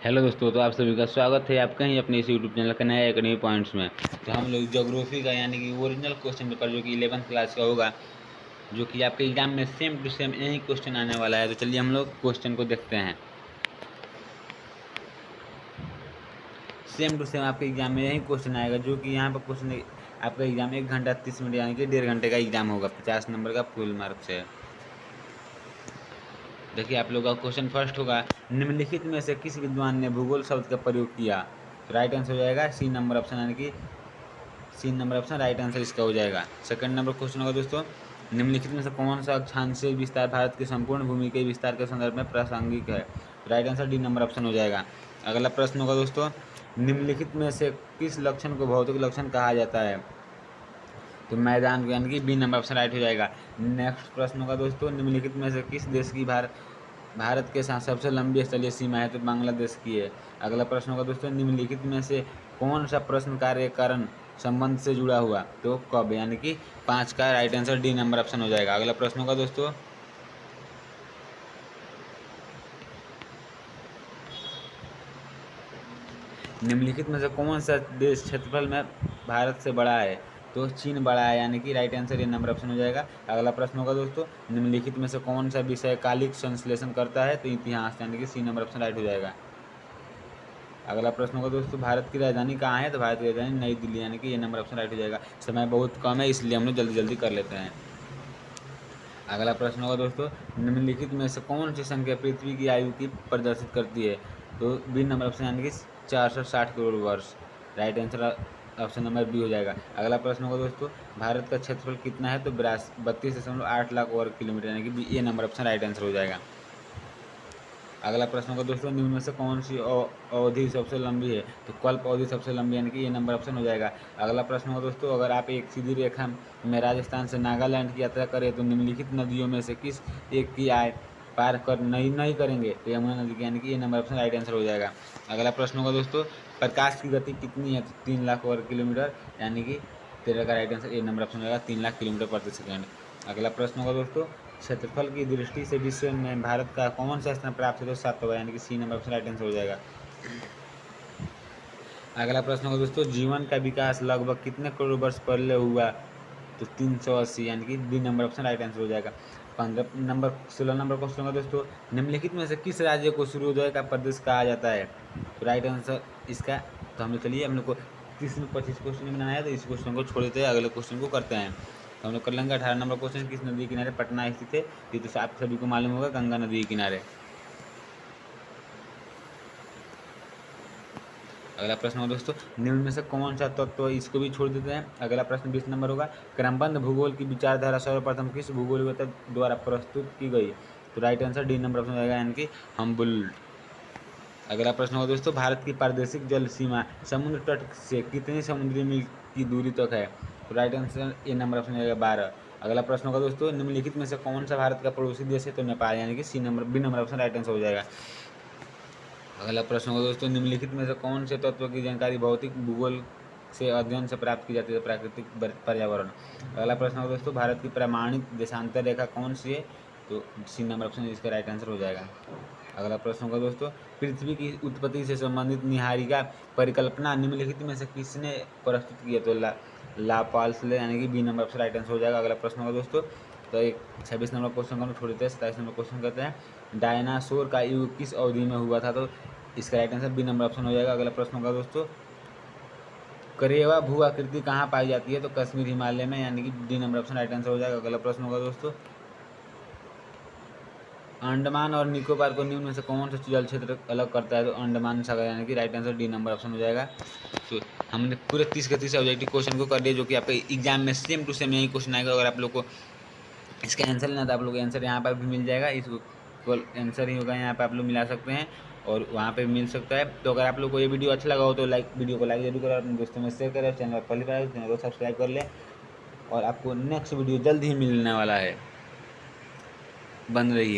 Hello दोस्तों, तो आप सभी का स्वागत है आपका ही अपने इस यूट्यूब चैनल का नया एकेडमी पॉइंट्स में। तो हम लोग ज्योग्राफी का यानी कि ओरिजिनल क्वेश्चन पेपर जो कि 11th क्लास का होगा, जो कि आपके एग्जाम में सेम टू सेम यही क्वेश्चन आने वाला है। तो चलिए हम लोग क्वेश्चन को देखते हैं। सेम टू सेम आपके एग्जाम में यही क्वेश्चन आएगा, जो कि यहाँ पर क्वेश्चन आपका एग्जाम 1 घंटा 30 मिनट यानी कि 1.5 घंटे का एग्जाम होगा। 50 नंबर का फुल मार्क्स है। देखिए आप लोग का क्वेश्चन फर्स्ट होगा, निम्नलिखित में से किस विद्वान ने भूगोल शब्द का प्रयोग किया। तो राइट आंसर हो जाएगा सी नंबर ऑप्शन, यानी कि C number option right answer इसका हो जाएगा। सेकंड नंबर क्वेश्चन होगा दोस्तों, निम्नलिखित में से कौन सा अक्षांशीय विस्तार भारत के संपूर्ण भूमि के विस्तार के संदर्भ में प्रासंगिक है। Right answer D number option हो जाएगा। अगला प्रश्न होगा दोस्तों, निम्नलिखित में से किस लक्षण को भौतिक लक्षण कहा जाता है। तो मैदान यानी कि बी नंबर ऑप्शन राइट हो जाएगा। नेक्स्ट प्रश्न होगा दोस्तों, निम्नलिखित में से किस देश की भारत के साथ सबसे लंबी स्थलीय सीमा है। तो बांग्लादेश की है। अगला प्रश्न होगा दोस्तों, निम्नलिखित में से कौन सा प्रश्न कार्य कारण संबंध से जुड़ा हुआ। तो कब, यानी कि 5 का right answer D number option हो जाएगा। अगला प्रश्न होगा दोस्तों, निम्नलिखित में से कौन सा देश क्षेत्रफल में भारत से बड़ा है। तो चीन बड़ा है, यानी कि राइट आंसर ये नंबर ऑप्शन हो जाएगा। अगला प्रश्न होगा दोस्तों, निम्नलिखित में से कौन सा विषय कालिक संश्लेषण करता है। तो इतिहास, यानी कि सी नंबर ऑप्शन राइट हो जाएगा। अगला प्रश्न होगा दोस्तों, भारत की राजधानी कहाँ है। तो भारत की राजधानी नई दिल्ली, यानी कि ये नंबर ऑप्शन राइट हो जाएगा। समय बहुत कम है, इसलिए हम लोग जल्दी जल्दी कर लेते हैं। अगला प्रश्न होगा दोस्तों, निम्नलिखित में से कौन सी संख्या पृथ्वी की आयु की प्रदर्शित करती है। तो बी नंबर ऑप्शन, यानी कि 460 करोड़ वर्ष। Right answer option number B हो जाएगा। अगला प्रश्न होगा दोस्तों, भारत का क्षेत्रफल कितना है। तो 32.8 लाख वर्ग किलोमीटर, यानी कि बी ए नंबर ऑप्शन राइट आंसर हो जाएगा। अगला प्रश्न होगा दोस्तों, निम्न में से कौन सी अवधि सबसे लंबी है। तो कल्प अवधि सबसे लंबी, यानी कि ये नंबर ऑप्शन हो जाएगा। अगला प्रश्न होगा दोस्तों, अगर आप एक सीधी रेखा में राजस्थान से नागालैंड की यात्रा करें तो निम्नलिखित नदियों में से किस एक की आय पार कर नहीं करेंगे। तो यमुना नदी की, यानी कि ये नंबर ऑप्शन राइट आंसर हो जाएगा। अगला प्रश्न होगा दोस्तों, प्रकाश की गति कितनी है। तो 3 लाख वर्ग किलोमीटर, यानी कि 13 का right answer A number option हो जाएगा, 3 लाख किलोमीटर प्रति सेकेंड। अगला प्रश्न होगा दोस्तों, क्षेत्रफल की दृष्टि से विश्व में भारत का कौन सा स्थान प्राप्त है। तो 7वां, यानी कि C number option right answer हो जाएगा। अगला प्रश्न होगा दोस्तों, जीवन का विकास लगभग कितने करोड़ वर्ष पहले हुआ। तो 380, यानी कि D number option right answer हो जाएगा। 16 नंबर क्वेश्चन होगा दोस्तों, निम्नलिखित में से किस राज्य को सूर्योदय का प्रदेश कहा जाता है। तो राइट आंसर इसका, तो हम लोग चलिए हम लोग को 30 में 25 क्वेश्चन बनाना है, तो इस क्वेश्चन को छोड़ देते हैं, अगले क्वेश्चन को करते हैं। तो हम लोग कर लेंगे 18 नंबर क्वेश्चन, किस नदी के किनारे पटना स्थित है। ये तो आप सभी को मालूम होगा, गंगा नदी के किनारे। अगला प्रश्न होगा दोस्तों, निम्न में से कौन सा तत्व, इसको भी छोड़ देते हैं। अगला प्रश्न 20 नंबर होगा, क्रमबद्ध भूगोल की विचारधारा सर्वप्रथम किस भूगोलविद द्वारा प्रस्तुत की गई। तो right answer D number option हो जाएगा, यानी कि हम्बोल्ट। अगला प्रश्न होगा दोस्तों, भारत की प्रादेशिक जल सीमा समुद्र तट से कितनी समुद्री मील की दूरी तक है। तो right answer A number option हो जाएगा 12। अगला प्रश्न होगा दोस्तों, निम्नलिखित में से कौन सा भारत का पड़ोसी देश है। तो नेपाल, यानी कि C number B number option right answer हो जाएगा। अगला प्रश्न होगा दोस्तों, निम्नलिखित में से कौन से तत्व की जानकारी भौतिक भूगोल से अध्ययन से प्राप्त की जाती है। प्राकृतिक पर्यावरण। अगला प्रश्न होगा दोस्तों, भारत की प्रमाणित देशांतर रेखा कौन सी है। तो सी नंबर ऑप्शन इसका राइट आंसर हो जाएगा। अगला प्रश्न होगा दोस्तों, पृथ्वी की उत्पत्ति से संबंधित निहारिका परिकल्पना निम्नलिखित में से किसने प्रस्तुत किया। तो लाप्लास, यानी कि B number option right answer हो जाएगा। अगला प्रश्न होगा दोस्तों, तो एक 26 नंबर क्वेश्चन को हम छोड़ देते हैं। 27 नंबर क्वेश्चन कहते हैं, डायनासोर का युग किस अवधि में हुआ था। तो इसका right answer B number option हो जाएगा। अगला प्रश्न होगा दोस्तों, करेवा भू आकृति कहाँ पाई जाती है। तो कश्मीर हिमालय में, यानी कि D number option right answer हो जाएगा। अगला प्रश्न होगा दोस्तों, अंडमान और निकोबार को निम्न में से कौन सा जल क्षेत्र अलग करता है। तो अंडमान सागर, यानी कि right answer D number option हो जाएगा। तो हमने पूरे 30 के 30 ऑब्जेक्टिव क्वेश्चन को कर दिया, जो कि आपके एग्जाम में सेम टू सेम यही क्वेश्चन आएगा। अगर आप लोग को इसका आंसर लेना था, आप लोग आंसर यहाँ पर भी मिल जाएगा। इसको आंसर ही होगा, यहाँ पे आप लोग मिला सकते हैं और वहाँ पे मिल सकता है। तो अगर आप लोग को ये वीडियो अच्छा लगा हो तो वीडियो को लाइक जरूर करें, अपने दोस्तों में शेयर करें, चैनल पर पहली बार चैनल को सब्सक्राइब कर लें और आपको नेक्स्ट वीडियो जल्द ही मिलने वाला है। बन रही है।